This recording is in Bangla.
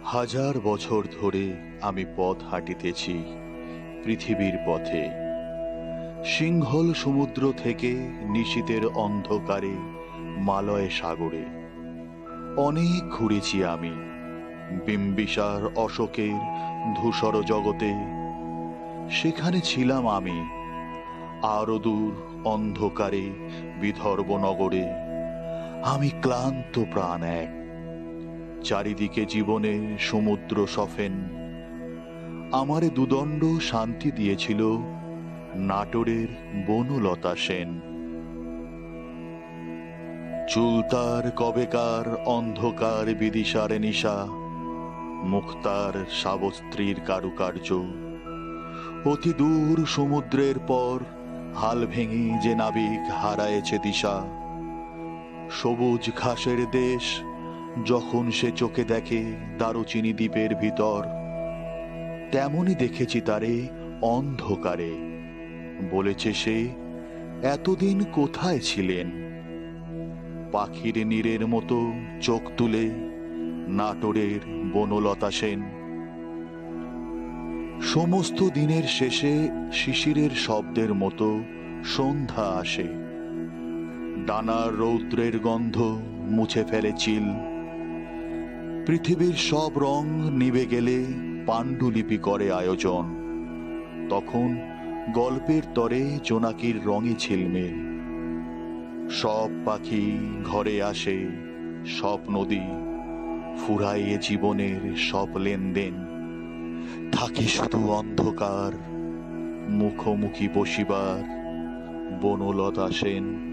হাজার বছর ধরে আমি পথ হাঁটিতেছি পৃথিবীর পথে। সিংহল সমুদ্র থেকে নিশীথের অন্ধকারে মালয় সাগরে অনেক ঘুরেছি আমি। বিম্বিসার অশোকের ধূসর জগতে সেখানে ছিলাম আমি। আরো দূর অন্ধকারে বিদর্ভ নগরে আমি ক্লান্ত প্রাণ এক। চারিদিকে জীবনে সমুদ্র সফেন। আমারে দুদণ্ড শান্তি দিয়েছিল নাটোরের বনলতা সেন। চুল তার কবেকার অন্ধকার বিদিশার নিশা, মুক্তার সাবস্ত্রীর কারুকার্য। অতি দূর সমুদ্রের পর হাল ভেঙে যে নাবিক হারায়েছে দিশা। সবুজ ঘাসের দেশ যখন সে চোখে দেখে দারুচিনি দ্বীপের ভিতর, তেমনি দেখেছি তারে অন্ধকারে। বলেছে সে, এতদিন কোথায় ছিলেন? পাখির নীরের মতো চোখ তুলে নাটোরের বনলতা সেন। সমস্ত দিনের শেষে শিশিরের শব্দের মতো সন্ধ্যা আসে। ডানার রৌদ্রের গন্ধ মুছে ফেলে চিল। পৃথিবীর সব রং নিভে গেলে পাণ্ডুলিপি করে আয়োজন। তখন গল্পের তরে জোনাকির রঙে ঝিলমিল। সব পাখি ঘরে আসে, সব নদী ফুরাইয়ে জীবনের সব লেনদেন। থাকে শুধু অন্ধকার, মুখোমুখি বসিবার বনলতা সেন।